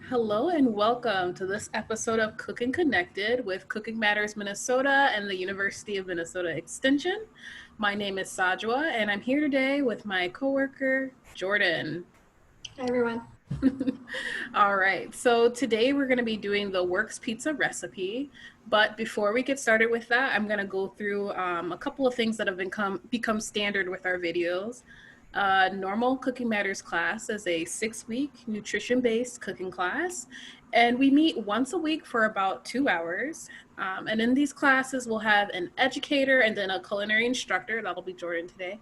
Hello and welcome to this episode of Cooking Connected with Cooking Matters Minnesota and the University of Minnesota Extension. My name is Sajwa and I'm here today with my coworker, Jordan. Hi, everyone. All right, so today we're going to be doing the Works Pizza recipe. But before we get started with that, I'm going to go through a couple of things that have become standard with our videos. Normal Cooking Matters class is a 6-week nutrition-based cooking class, and we meet once a week for about 2 hours. And in these classes, we'll have an educator and then a culinary instructor. That'll be Jordan today.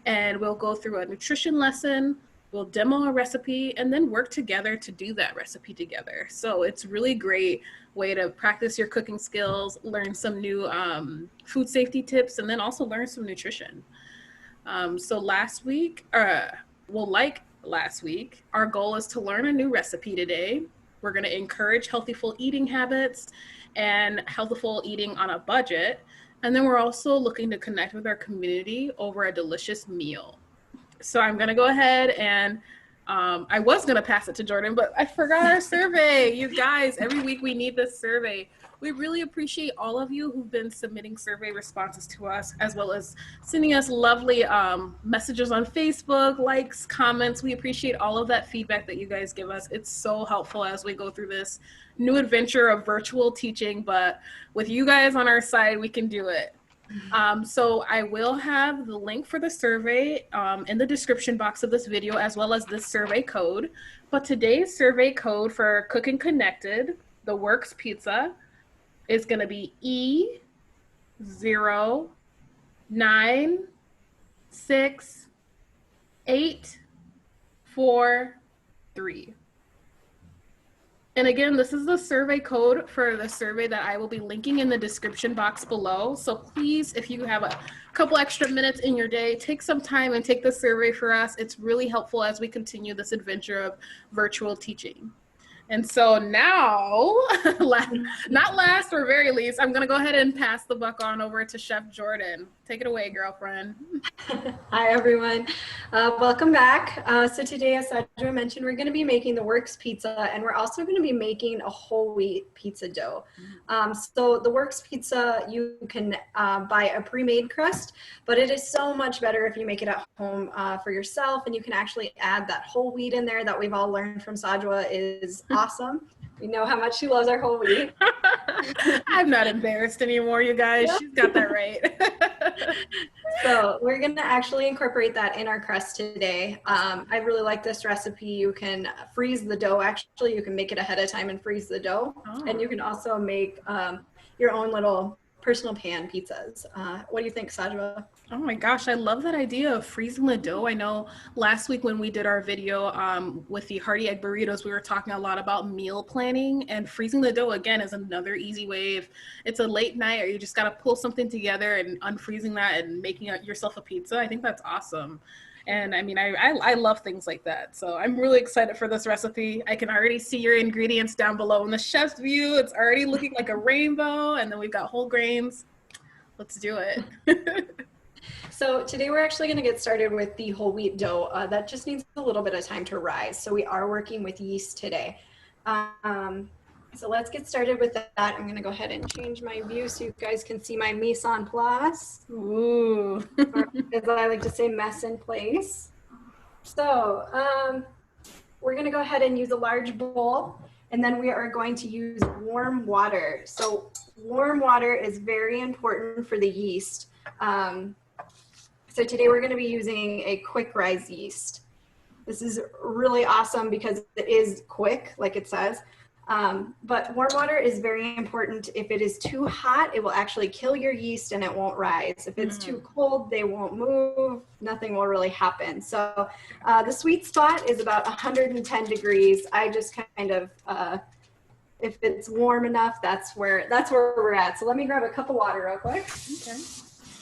And we'll go through a nutrition lesson, we'll demo a recipe, and then work together to do that recipe together. So it's really great way to practice your cooking skills, learn some new food safety tips, and then also learn some nutrition. So last week, like last week, our goal is to learn a new recipe today. We're going to encourage healthful eating habits and healthful eating on a budget. And then we're also looking to connect with our community over a delicious meal. So I'm going to go ahead and I was going to pass it to Jordan, but I forgot our survey. You guys, every week we need this survey. We really appreciate all of you who've been submitting survey responses to us, as well as sending us lovely messages on Facebook, likes, comments. We appreciate all of that feedback that you guys give us. It's so helpful as we go through this new adventure of virtual teaching, but with you guys on our side, we can do it. So I will have the link for the survey in the description box of this video, as well as this survey code. But today's survey code for Cooking Connected, the Works Pizza, is going to be E09684 And again, this is the survey code for the survey that I will be linking in the description box below. So please, if you have a couple extra minutes in your day, take some time and take the survey for us. It's really helpful as we continue this adventure of virtual teaching. And so now, not last or very least, I'm going to go ahead and pass the buck on over to Chef Jordan. Take it away, girlfriend. Hi, everyone. Welcome back. So today, as Sajwa mentioned, we're going to be making the Works Pizza, and we're also going to be making a whole wheat pizza dough. So the Works Pizza, you can buy a pre-made crust, but it is so much better if you make it at home for yourself, and you can actually add that whole wheat in there that we've all learned from Sajwa is awesome. We know how much she loves our whole wheat. I'm not embarrassed anymore, you guys. She's got that right. So we're going to actually incorporate that in our crust today. I really like this recipe. You can freeze the dough. Actually, you can make it ahead of time and freeze the dough. And you can also make your own little personal pan pizzas. What do you think, Sajwa? Oh my gosh, I love that idea of freezing the dough. I know last week when we did our video with the hearty egg burritos, we were talking a lot about meal planning, and freezing the dough again is another easy way. If it's a late night or you just got to pull something together and unfreezing that and making yourself a pizza, I think that's awesome. And I mean, I love things like that. So I'm really excited for this recipe. I can already see your ingredients down below in the chef's view. It's already looking like a rainbow, and then we've got whole grains. Let's do it. So today we're actually going to get started with the whole wheat dough. That just needs a little bit of time to rise. So we are working with yeast today. So let's get started with that. I'm going to go ahead and change my view so you guys can see my mise en place. Ooh. Or, as I like to say, mess in place. So we're going to go ahead and use a large bowl, and then we are going to use warm water. So warm water is very important for the yeast. So today we're going to be using a quick rise yeast. This is really awesome because it is quick, like it says. But warm water is very important. If it is too hot, it will actually kill your yeast and it won't rise. If it's too cold, they won't move. Nothing will really happen. So the sweet spot is about 110 degrees. I just kind of, if it's warm enough, that's where we're at. So let me grab a cup of water real quick. Okay.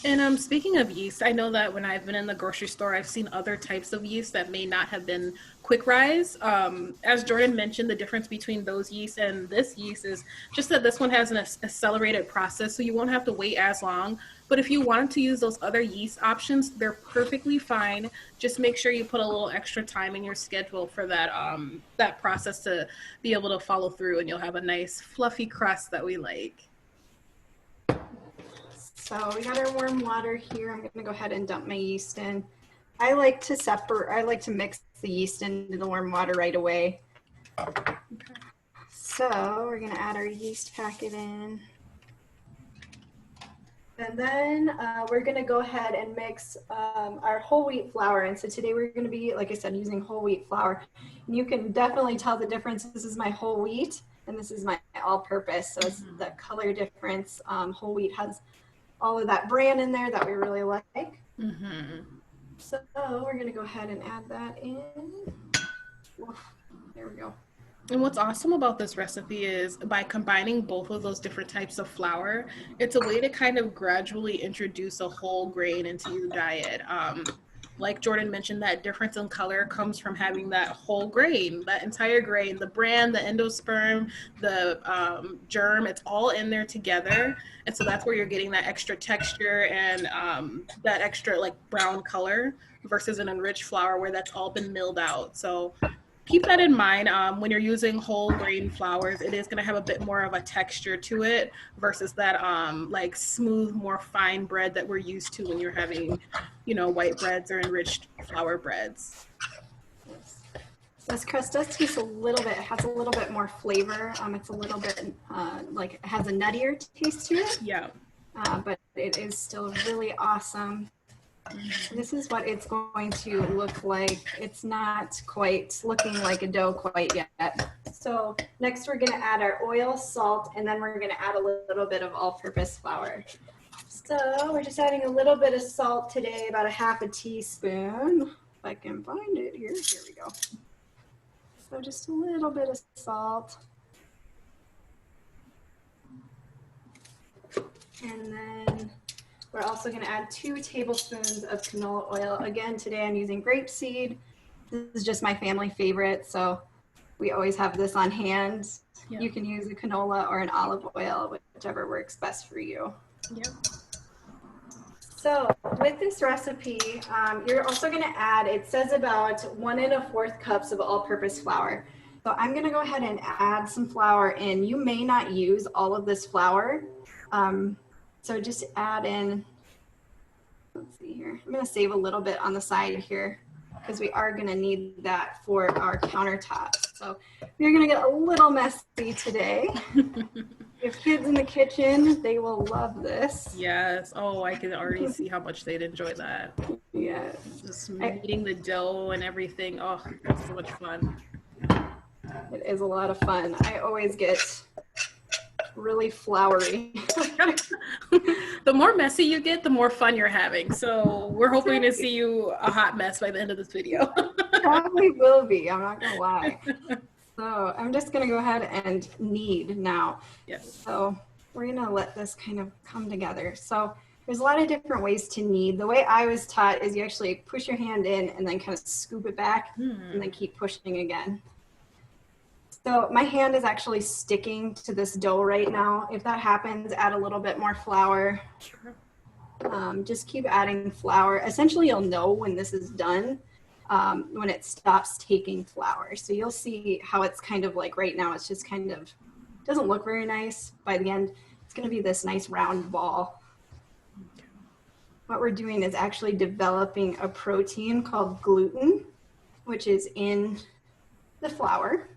And speaking of yeast, I know that when I've been in the grocery store, I've seen other types of yeast that may not have been quick rise. As Jordan mentioned, the difference between those yeast and this yeast is just that this one has an accelerated process, so you won't have to wait as long. But if you wanted to use those other yeast options, they're perfectly fine. Just make sure you put a little extra time in your schedule for that process to be able to follow through, and you'll have a nice fluffy crust that we like. So we got our warm water here. I'm gonna go ahead and dump my yeast in. I like to mix the yeast into the warm water right away. Okay. So we're gonna add our yeast packet in. And then we're gonna go ahead and mix our whole wheat flour. And so today we're gonna be, like I said, using whole wheat flour. And you can definitely tell the difference. This is my whole wheat and this is my all-purpose. So it's the color difference. Whole wheat has all of that bran in there that we really like. So we're gonna go ahead and add that in. Oof, there we go. And what's awesome about this recipe is by combining both of those different types of flour, it's a way to kind of gradually introduce a whole grain into your diet. Like Jordan mentioned, that difference in color comes from having that whole grain, that entire grain, the bran, the endosperm, the germ, it's all in there together. And so that's where you're getting that extra texture and that extra like brown color versus an enriched flour where that's all been milled out. So keep that in mind. When you're using whole grain flours, it is going to have a bit more of a texture to it versus that like smooth, more fine bread that we're used to when you're having, you know, white breads or enriched flour breads. This crust does taste a little bit, it has a little bit more flavor. It's a little bit like it has a nuttier taste to it. Yeah. But it is still really awesome. This is what it's going to look like. It's not quite looking like a dough quite yet. So next we're going to add our oil, salt, and then we're going to add a little bit of all-purpose flour. So we're just adding a little bit of salt today, about a half a teaspoon. If I can find it here. Here we go. So just a little bit of salt. And then we're also going to add 2 tablespoons of canola oil. Again, today I'm using grapeseed. This is just my family favorite, so we always have this on hand. Yep. You can use a canola or an olive oil, whichever works best for you. Yep. So with this recipe, you're also going to add, it says about 1 1/4 cups of all-purpose flour. So I'm going to go ahead and add some flour in. You may not use all of this flour. So just add in, let's see here. I'm going to save a little bit on the side here because we are going to need that for our countertops. So we're going to get a little messy today. If kids in the kitchen, they will love this. Yes. Oh, I can already see how much they'd enjoy that. Yes. Just kneading the dough and everything. Oh, it's so much fun. It is a lot of fun. I always get really floury. The more messy you get, the more fun you're having. So we're hoping to see you a hot mess by the end of this video. Probably will be. I'm not gonna lie. So I'm just gonna go ahead and knead now. Yes. So we're gonna let this kind of come together. So there's a lot of different ways to knead. The way I was taught is you actually push your hand in and then kind of scoop it back and then keep pushing again. So my hand is actually sticking to this dough right now. If that happens, add a little bit more flour. Sure. Just keep adding flour. Essentially, you'll know when this is done, when it stops taking flour. So you'll see how it's kind of like right now, it's just kind of, doesn't look very nice. By the end, it's going to be this nice round ball. What we're doing is actually developing a protein called gluten, which is in the flour.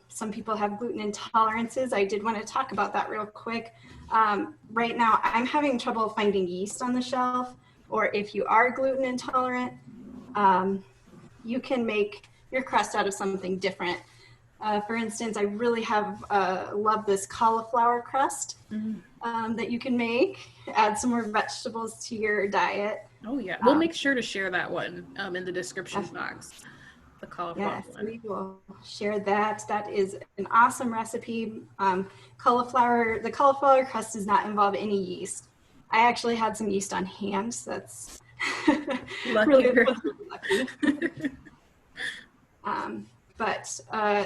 Some people have gluten intolerances. I did want to talk about that real quick. Right now, I'm having trouble finding yeast on the shelf, or if you are gluten intolerant, you can make your crust out of something different. For instance, I really have love this cauliflower crust that you can make. Add some more vegetables to your diet. Oh yeah, we'll make sure to share that one in the description box. The cauliflower yes, one. We will share that. That is an awesome recipe. The cauliflower crust does not involve any yeast. I actually had some yeast on hand, so that's really lucky. But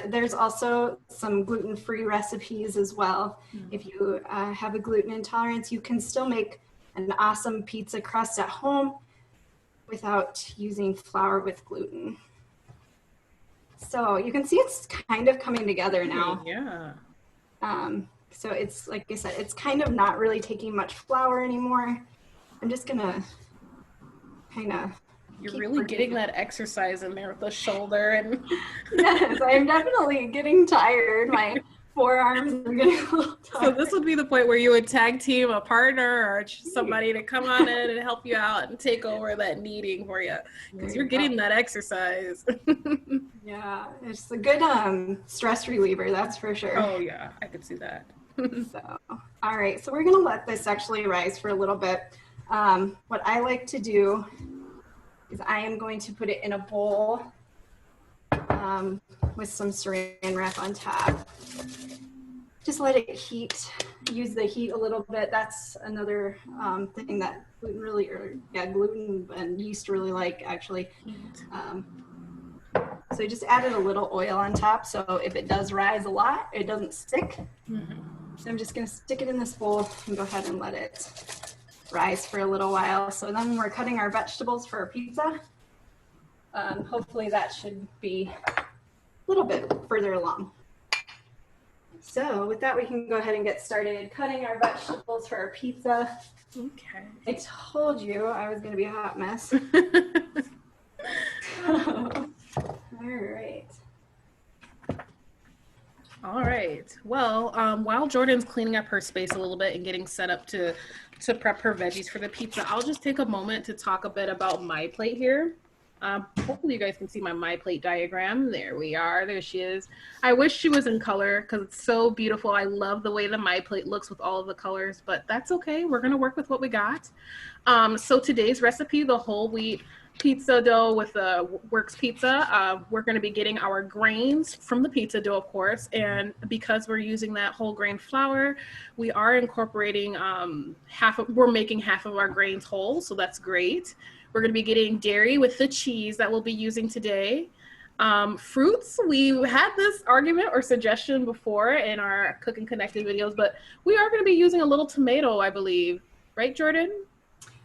there's also some gluten-free recipes as well. If you have a gluten intolerance, you can still make an awesome pizza crust at home without using flour with gluten. So you can see it's kind of coming together now. Yeah. So it's, like I said, it's kind of not really taking much flour anymore. I'm just gonna kind of. You're really getting that exercise in there with the shoulder and. Yes, I'm definitely getting tired. My forearms are getting a little tired. So this would be the point where you would tag team a partner or somebody to come on in and help you out and take over that kneading for you, because you're getting that exercise. Yeah, it's a good stress reliever, that's for sure. Oh yeah, I could see that. So, all right, so we're gonna let this actually rise for a little bit. What I like to do is I am going to put it in a bowl with some saran wrap on top. Just let it heat, use the heat a little bit. That's another thing that gluten and yeast really like, actually. So I just added a little oil on top, so if it does rise a lot, it doesn't stick. So I'm just gonna stick it in this bowl and go ahead and let it rise for a little while. So then when we're cutting our vegetables for our pizza, hopefully that should be a little bit further along. So with that, we can go ahead and get started cutting our vegetables for our pizza. Okay. I told you I was gonna be a hot mess. All right. Well, while Jordan's cleaning up her space a little bit and getting set up to prep her veggies for the pizza, I'll just take a moment to talk a bit about my plate here. Hopefully you guys can see my plate diagram. There we are. There she is. I wish she was in color because it's so beautiful. I love the way the my plate looks with all of the colors, but that's okay. We're going to work with what we got. So today's recipe, the whole wheat pizza dough with the Works Pizza. We're going to be getting our grains from the pizza dough, of course, and because we're using that whole grain flour, we are incorporating we're making half of our grains whole, so that's great. We're going to be getting dairy with the cheese that we'll be using today. Fruits, we had this argument or suggestion before in our Cooking Connected videos, but we are going to be using a little tomato, I believe. Right, Jordan?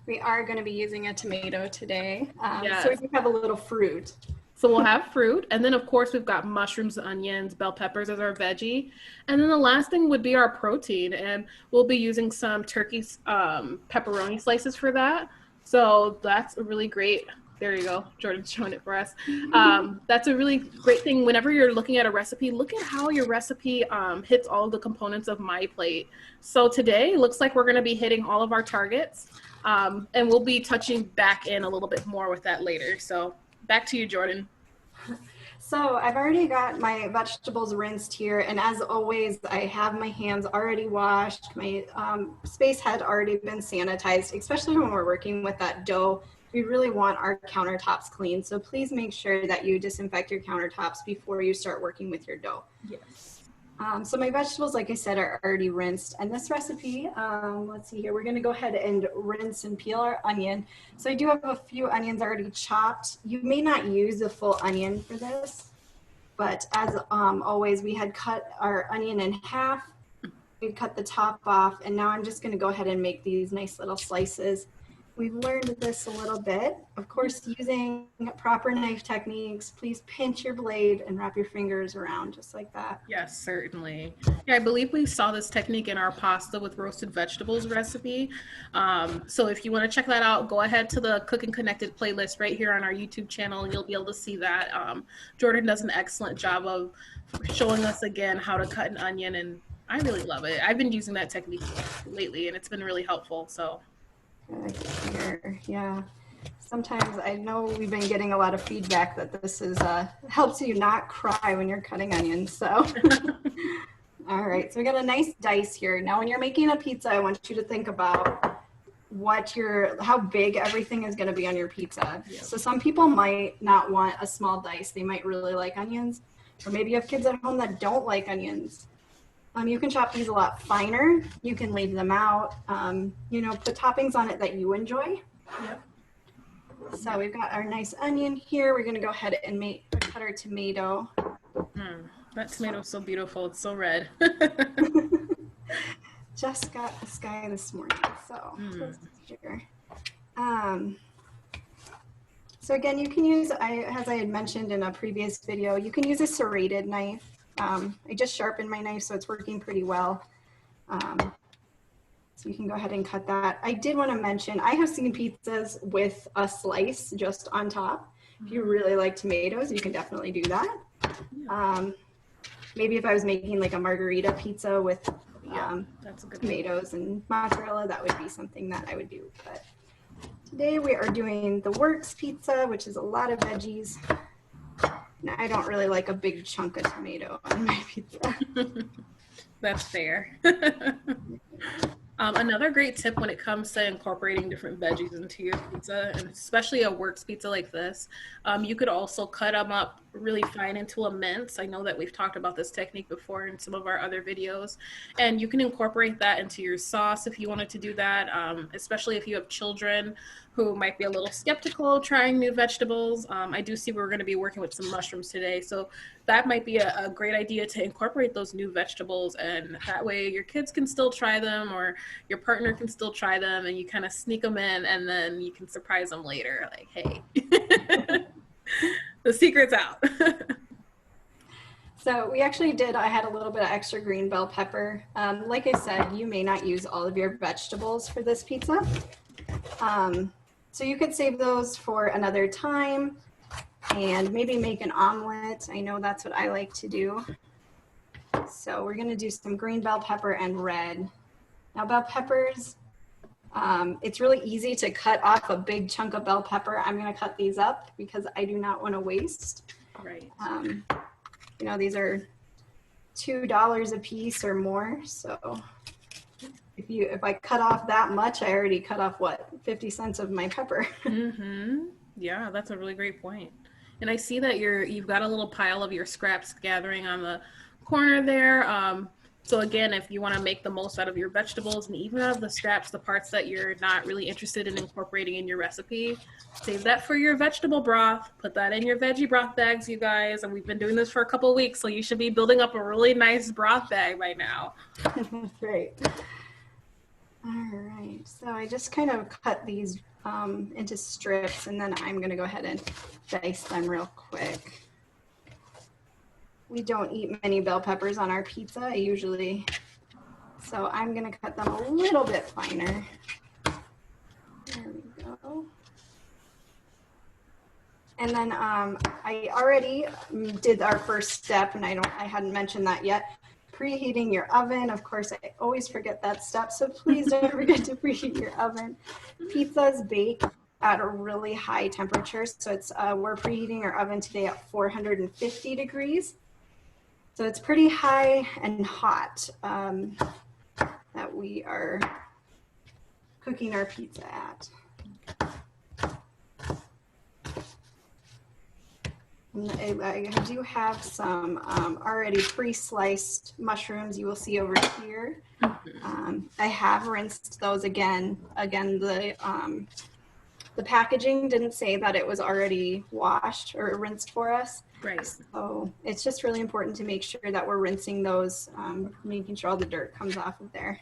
We are going to be using a tomato today. Yes. So we can have a little fruit. So we'll have fruit. And then, of course, we've got mushrooms, onions, bell peppers as our veggie. And then the last thing would be our protein. And we'll be using some turkey pepperoni slices for that. So that's a really great, there you go, Jordan's showing it for us. That's a really great thing. Whenever you're looking at a recipe, look at how your recipe hits all of the components of my plate. So today, it looks like we're going to be hitting all of our targets. And we'll be touching back in a little bit more with that later. So back to you, Jordan. So I've already got my vegetables rinsed here. And as always, I have my hands already washed. My space had already been sanitized, especially when we're working with that dough. We really want our countertops clean. So please make sure that you disinfect your countertops before you start working with your dough. Yes. So my vegetables, like I said, are already rinsed. And this recipe, let's see here, we're going to go ahead and rinse and peel our onion. So I do have a few onions already chopped. You may not use a full onion for this, but as always, we had cut our onion in half. We cut the top off, and now I'm just going to go ahead and make these nice little slices. We've learned this a little bit. Of course, using proper knife techniques, please pinch your blade and wrap your fingers around just like that. Yes, certainly. Yeah, I believe we saw this technique in our pasta with roasted vegetables recipe. So if you want to check that out, go ahead to the Cooking Connected playlist right here on our YouTube channel. You'll be able to see that. Jordan does an excellent job of showing us again how to cut an onion, and I really love it. I've been using that technique lately, and it's been really helpful. So. Here, yeah. Sometimes I know we've been getting a lot of feedback that this is helps you not cry when you're cutting onions. So, all right. So we got a nice dice here. Now, when you're making a pizza, I want you to think about how big everything is going to be on your pizza. Yep. So some people might not want a small dice. They might really like onions, or maybe you have kids at home that don't like onions. You can chop these a lot finer. You can leave them out. Put toppings on it that you enjoy. Yep. So we've got our nice onion here. We're going to go ahead and cut our tomato. That tomato's so beautiful. It's so red. Just got the sky this morning. So here. So again, you can use, as I had mentioned in a previous video, you can use a serrated knife. I just sharpened my knife, so it's working pretty well. So you can go ahead and cut that. I did want to mention, I have seen pizzas with a slice just on top. If you really like tomatoes, you can definitely do that. Maybe if I was making like a margarita pizza with that's a good tomatoes and mozzarella, that would be something that I would do. But today we are doing the Works pizza, which is a lot of veggies. And I don't really like a big chunk of tomato on my pizza. That's fair. Another great tip when it comes to incorporating different veggies into your pizza, and especially a Works pizza like this, you could also cut them up really fine into a mince. I know that we've talked about this technique before in some of our other videos, and you can incorporate that into your sauce if you wanted to do that, especially if you have children who might be a little skeptical trying new vegetables. I do see we're going to be working with some mushrooms today, so that might be a great idea to incorporate those new vegetables, and that way your kids can still try them or your partner can still try them, and you kind of sneak them in and then you can surprise them later like, hey, the secret's out. So we actually did, I had a little bit of extra green bell pepper. Like I said, you may not use all of your vegetables for this pizza. So you could save those for another time and maybe make an omelet. I know that's what I like to do. So we're gonna do some green bell pepper and red. Now bell peppers, it's really easy to cut off a big chunk of bell pepper. I'm gonna cut these up because I do not wanna waste. Right. You know, these are $2 a piece or more. So if I cut off that much, I already cut off what, 50 cents of my pepper. Yeah, that's a really great point. And I see that you've got a little pile of your scraps gathering on the corner there. So again, if you want to make the most out of your vegetables and even out of the scraps, the parts that you're not really interested in incorporating in your recipe, save that for your vegetable broth. Put that in your veggie broth bags, you guys. And we've been doing this for a couple of weeks, so you should be building up a really nice broth bag by now. Great. All right, so I just kind of cut these into strips, and then I'm gonna go ahead and dice them real quick. We don't eat many bell peppers on our pizza, so I'm gonna cut them a little bit finer. There we go. And then I already did our first step, and I hadn't mentioned that yet. Preheating your oven. Of course, I always forget that step, so please don't forget to preheat your oven. Pizzas bake at a really high temperature, so we're preheating our oven today at 450 degrees. So it's pretty high and hot that we are cooking our pizza at. I do have some already pre-sliced mushrooms you will see over here. I have rinsed those again. Again, the packaging didn't say that it was already washed or rinsed for us. Right. So it's just really important to make sure that we're rinsing those, making sure all the dirt comes off of there.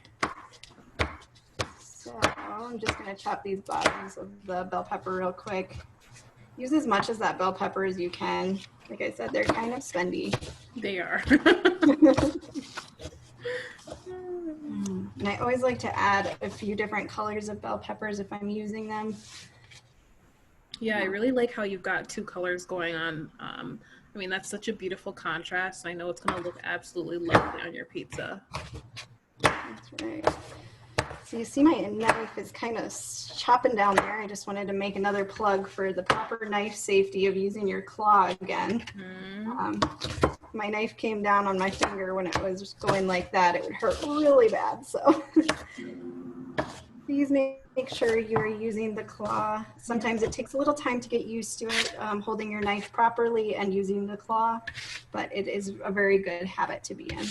So I'm just going to chop these bottoms of the bell pepper real quick. Use as much as that bell pepper as you can. Like I said, they're kind of spendy. They are. And I always like to add a few different colors of bell peppers if I'm using them. Yeah, I really like how you've got two colors going on. I mean, that's such a beautiful contrast. I know it's going to look absolutely lovely on your pizza. That's right. So you see my knife is kind of chopping down there. I just wanted to make another plug for the proper knife safety of using your claw again. My knife came down on my finger when it was going like that. It would hurt really bad. So please make sure you're using the claw. Sometimes it takes a little time to get used to it, holding your knife properly and using the claw, but it is a very good habit to be in.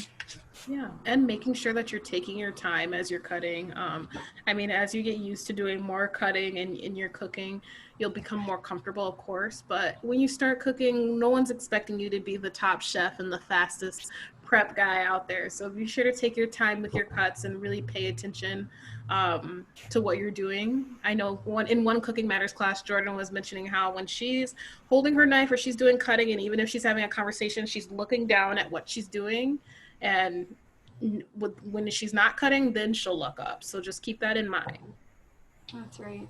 Yeah, and making sure that you're taking your time as you're cutting. I mean, as you get used to doing more cutting and in your cooking, you'll become more comfortable, of course. But when you start cooking, no one's expecting you to be the top chef and the fastest prep guy out there. So be sure to take your time with your cuts and really pay attention to what you're doing. I know in one Cooking Matters class, Jordan was mentioning how when she's holding her knife or she's doing cutting, and even if she's having a conversation, she's looking down at what she's doing and when she's not cutting, then she'll look up. So just keep that in mind. That's right.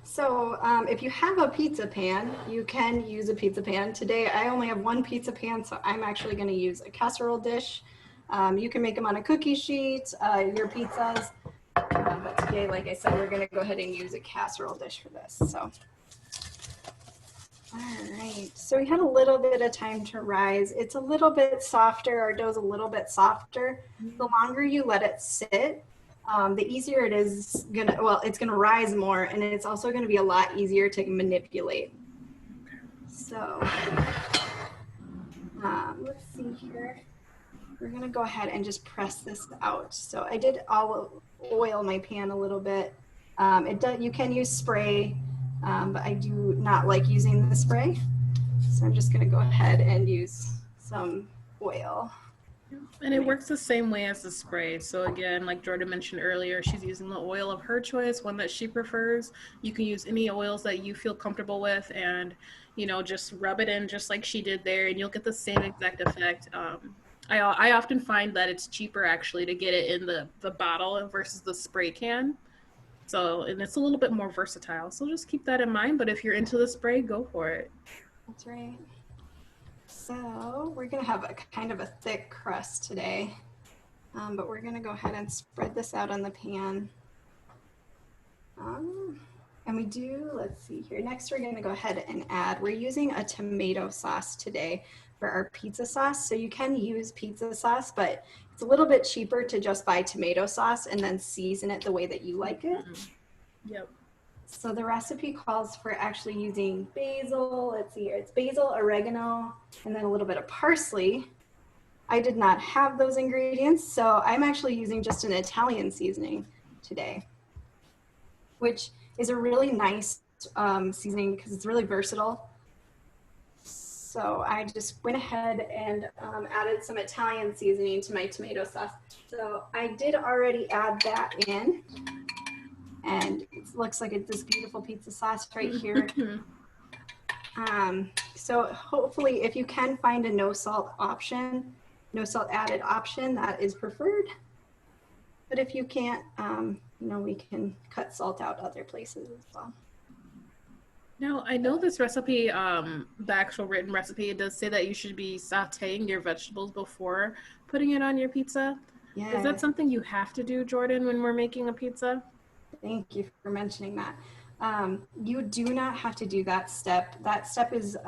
So if you have a pizza pan, you can use a pizza pan. Today I only have one pizza pan, so I'm actually going to use a casserole dish. You can make them on a cookie sheet, your pizzas. But today, like I said, we're going to go ahead and use a casserole dish for this. So, all right. So we had a little bit of time to rise. It's a little bit softer. Our dough's a little bit softer. The longer you let it sit, the easier it is it's gonna rise more, and it's also gonna be a lot easier to manipulate. So let's see here. We're gonna go ahead and just press this out. So I did oil my pan a little bit. You can use spray, but I do not like using the spray. So I'm just gonna go ahead and use some oil. And it works the same way as the spray. So again, like Jordan mentioned earlier, she's using the oil of her choice, one that she prefers. You can use any oils that you feel comfortable with, and just rub it in just like she did there, and you'll get the same exact effect. I often find that it's cheaper actually to get it in the bottle versus the spray can. So, and it's a little bit more versatile. So just keep that in mind. But if you're into the spray, go for it. That's right. So we're going to have a kind of a thick crust today, but we're going to go ahead and spread this out on the pan. And let's see here. Next, we're going to go ahead and we're using a tomato sauce today for our pizza sauce. So you can use pizza sauce, but it's a little bit cheaper to just buy tomato sauce and then season it the way that you like it. Yep. So the recipe calls for actually using basil. Let's see here. It's basil, oregano, and then a little bit of parsley. I did not have those ingredients, so I'm actually using just an Italian seasoning today, which is a really nice seasoning because it's really versatile. So I just went ahead and added some Italian seasoning to my tomato sauce. So I did already add that in. And it looks like it's this beautiful pizza sauce right here. So hopefully if you can find a no salt added option, that is preferred. But if you can't, we can cut salt out other places as well. Now, I know this recipe, the actual written recipe, it does say that you should be sauteing your vegetables before putting it on your pizza. Yeah. Is that something you have to do, Jordan, when we're making a pizza? Thank you for mentioning that. You do not have to do that step. That step is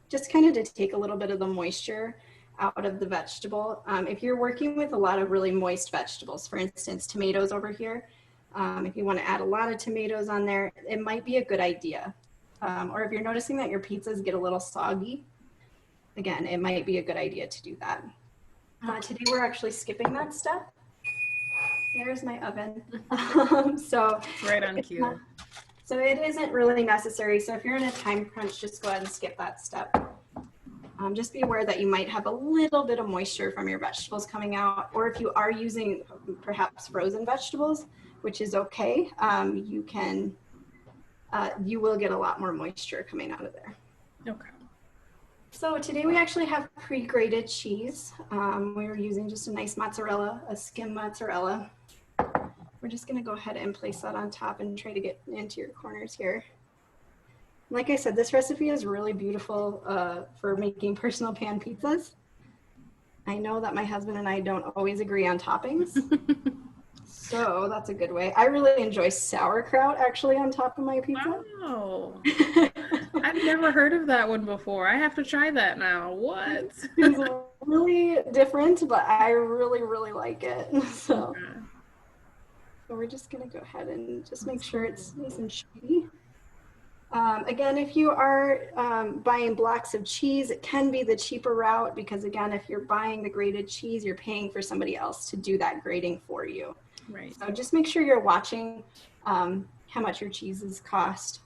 just kind of to take a little bit of the moisture out of the vegetable. If you're working with a lot of really moist vegetables, for instance, tomatoes over here, if you want to add a lot of tomatoes on there, it might be a good idea. Or if you're noticing that your pizzas get a little soggy, again, it might be a good idea to do that. Today we're actually skipping that step. There's my oven. So right on cue. So it isn't really necessary. So if you're in a time crunch, just go ahead and skip that step. Just be aware that you might have a little bit of moisture from your vegetables coming out, or if you are using perhaps frozen vegetables, which is okay, you will get a lot more moisture coming out of there. Okay. So today we actually have pre-grated cheese. We were using just a nice mozzarella, a skim mozzarella. We're just gonna go ahead and place that on top and try to get into your corners here. Like I said, this recipe is really beautiful for making personal pan pizzas. I know that my husband and I don't always agree on toppings. So that's a good way. I really enjoy sauerkraut actually on top of my pizza. Wow. I've never heard of that one before. I have to try that now. What? It's really different, but I really, really like it. So we're just going to go ahead and just make sure it's nice and chewy. Again, if you are buying blocks of cheese, it can be the cheaper route because, again, if you're buying the grated cheese, you're paying for somebody else to do that grating for you. Right. So just make sure you're watching how much your cheeses cost.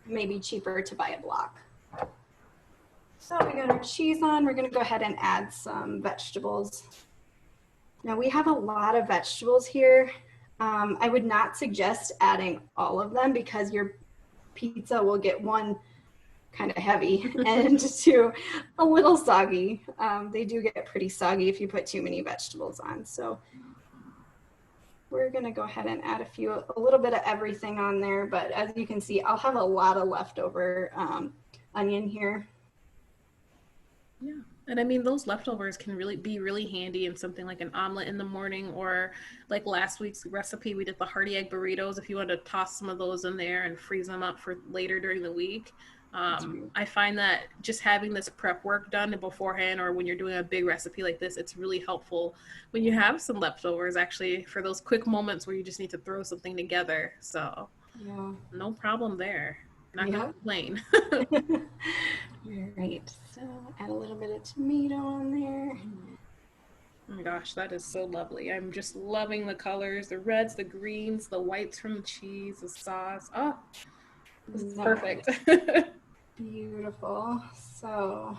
It may be cheaper to buy a block. So we got our cheese on. We're going to go ahead and add some vegetables. Now we have a lot of vegetables here. I would not suggest adding all of them because your pizza will get, one, kind of heavy, and two, a little soggy. They do get pretty soggy if you put too many vegetables on. So we're gonna go ahead and add a little bit of everything on there. But as you can see, I'll have a lot of leftover onion here. Yeah. And I mean, those leftovers can really be really handy in something like an omelet in the morning, or like last week's recipe, we did the hearty egg burritos. If you want to toss some of those in there and freeze them up for later during the week. I find that just having this prep work done beforehand, or when you're doing a big recipe like this, it's really helpful when you have some leftovers, actually, for those quick moments where you just need to throw something together. So Yeah. no problem there. Not gonna complain. Right. So add a little bit of tomato on there. Oh my gosh, that is so lovely. I'm just loving the colors, the reds, the greens, the whites from the cheese, the sauce. Oh, this is perfect. Beautiful. So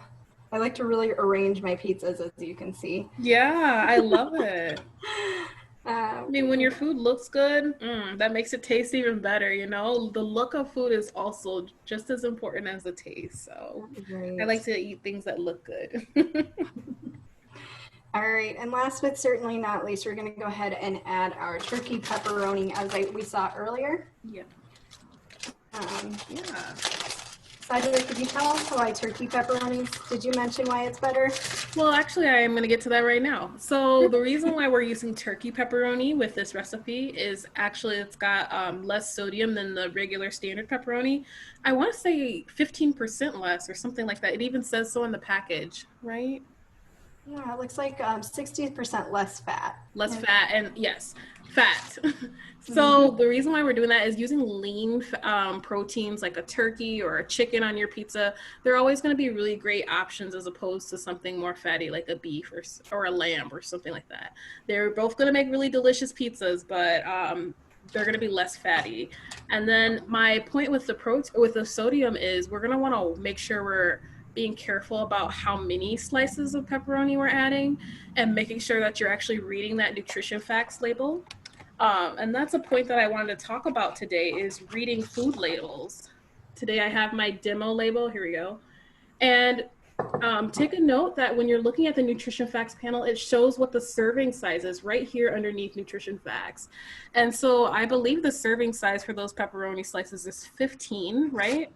I like to really arrange my pizzas, as you can see. Yeah, I love it. I mean, when your food looks good, that makes it taste even better, you know? The look of food is also just as important as the taste. So I like to eat things that look good. All right, and last but certainly not least, we're going to go ahead and add our turkey pepperoni as we saw earlier. Yeah. Yeah. Sajida, could you tell us why turkey pepperonis? Did you mention why it's better? Well, actually, I am going to get to that right now. So the reason why we're using turkey pepperoni with this recipe is actually it's got less sodium than the regular standard pepperoni. I want to say 15% less or something like that. It even says so in the package, right? Yeah, it looks like 60% less fat. Less fat, and yes, fat. So the reason why we're doing that is using lean proteins like a turkey or a chicken on your pizza. They're always going to be really great options as opposed to something more fatty like a beef or a lamb or something like that. They're both going to make really delicious pizzas, but they're going to be less fatty. And then my point with the sodium is we're going to want to make sure we're being careful about how many slices of pepperoni we're adding and making sure that you're actually reading that nutrition facts label. And that's a point that I wanted to talk about today is reading food labels. Today I have my demo label. Here we go. And take a note that when you're looking at the nutrition facts panel, it shows what the serving size is right here underneath nutrition facts. And so I believe the serving size for those pepperoni slices is 15, right?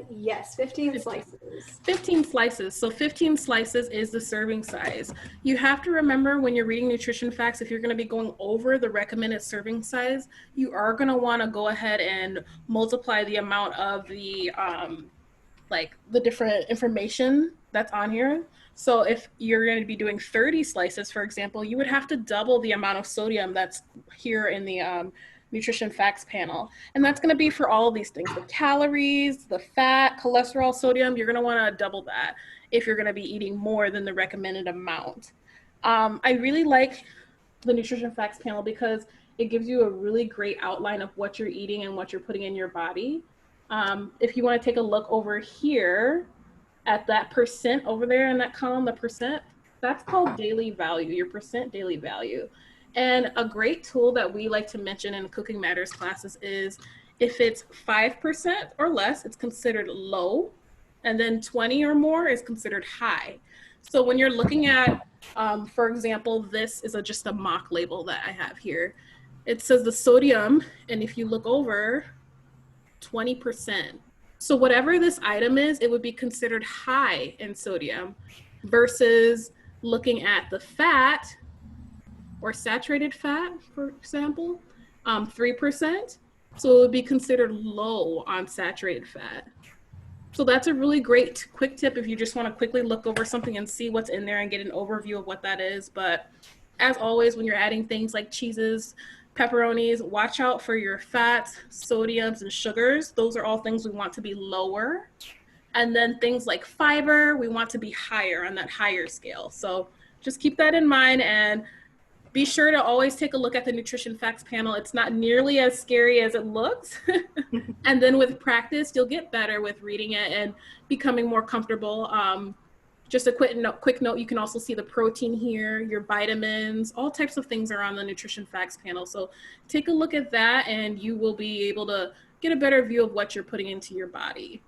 Yes, 15 slices. 15 slices. So 15 slices is the serving size. You have to remember when you're reading nutrition facts, if you're going to be going over the recommended serving size, you are going to want to go ahead and multiply the amount of the like the different information that's on here. So if you're going to be doing 30 slices, for example, you would have to double the amount of sodium that's here in the nutrition facts panel. And that's going to be for all of these things, the calories, the fat, cholesterol, sodium. You're going to want to double that if you're going to be eating more than the recommended amount. I really like the nutrition facts panel because it gives you a really great outline of what you're eating and what you're putting in your body. If you want to take a look over here at that percent over there in that column, the percent, that's called daily value, your percent daily value. And a great tool that we like to mention in Cooking Matters classes is if it's 5% or less, it's considered low, and then 20 or more is considered high. So when you're looking at, for example, this is just a mock label that I have here. It says the sodium, and if you look over, 20%. So whatever this item is, it would be considered high in sodium versus looking at the fat or saturated fat, for example, 3%. So it would be considered low on saturated fat. So that's a really great quick tip if you just want to quickly look over something and see what's in there and get an overview of what that is. But as always, when you're adding things like cheeses, Pepperonis, watch out for your fats, sodiums, and sugars. Those are all things we want to be lower. And then things like fiber, we want to be higher on that higher scale. So just keep that in mind, and be sure to always take a look at the nutrition facts panel. It's not nearly as scary as it looks. And then with practice, you'll get better with reading it and becoming more comfortable. Just a quick note, you can also see the protein here, your vitamins, all types of things are on the nutrition facts panel. So take a look at that and you will be able to get a better view of what you're putting into your body.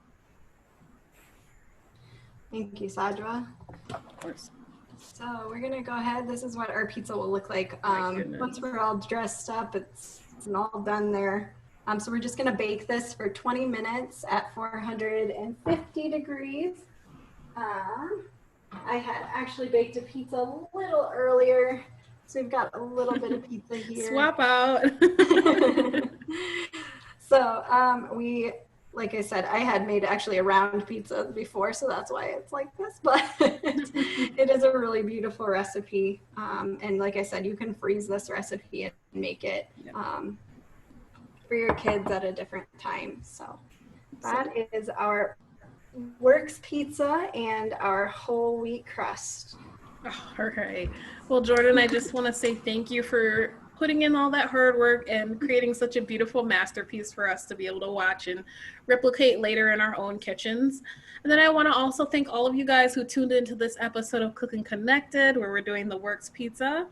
Thank you, Sajwa. Of course. So we're gonna go ahead. This is what our pizza will look like. Once we're all dressed up, it's all done there. So we're just gonna bake this for 20 minutes at 450 degrees. I had actually baked a pizza a little earlier, so we've got a little bit of pizza here. Swap out. So like I said, I had made actually a round pizza before, so that's why it's like this, but it is a really beautiful recipe. And like I said, you can freeze this recipe and make it for your kids at a different time. So that is our Works pizza and our whole wheat crust. All right. Well, Jordan, I just want to say thank you for putting in all that hard work and creating such a beautiful masterpiece for us to be able to watch and replicate later in our own kitchens. And then I want to also thank all of you guys who tuned into this episode of Cooking Connected, where we're doing the Works pizza.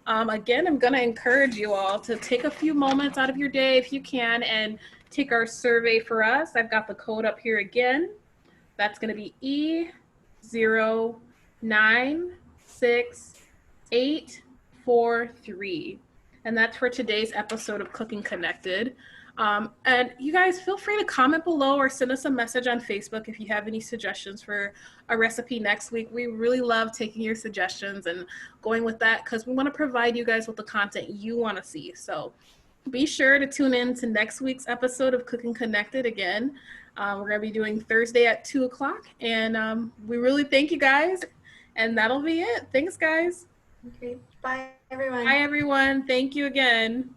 Again, I'm going to encourage you all to take a few moments out of your day if you can and take our survey for us. I've got the code up here again. That's going to be E096843. And that's for today's episode of Cooking Connected. And you guys feel free to comment below or send us a message on Facebook if you have any suggestions for a recipe next week. We really love taking your suggestions and going with that because we want to provide you guys with the content you want to see. So be sure to tune in to next week's episode of Cooking Connected again. We're going to be doing Thursday at 2 o'clock. And we really thank you guys. And that'll be it. Thanks, guys. Okay. Bye, everyone. Bye, everyone. Thank you again.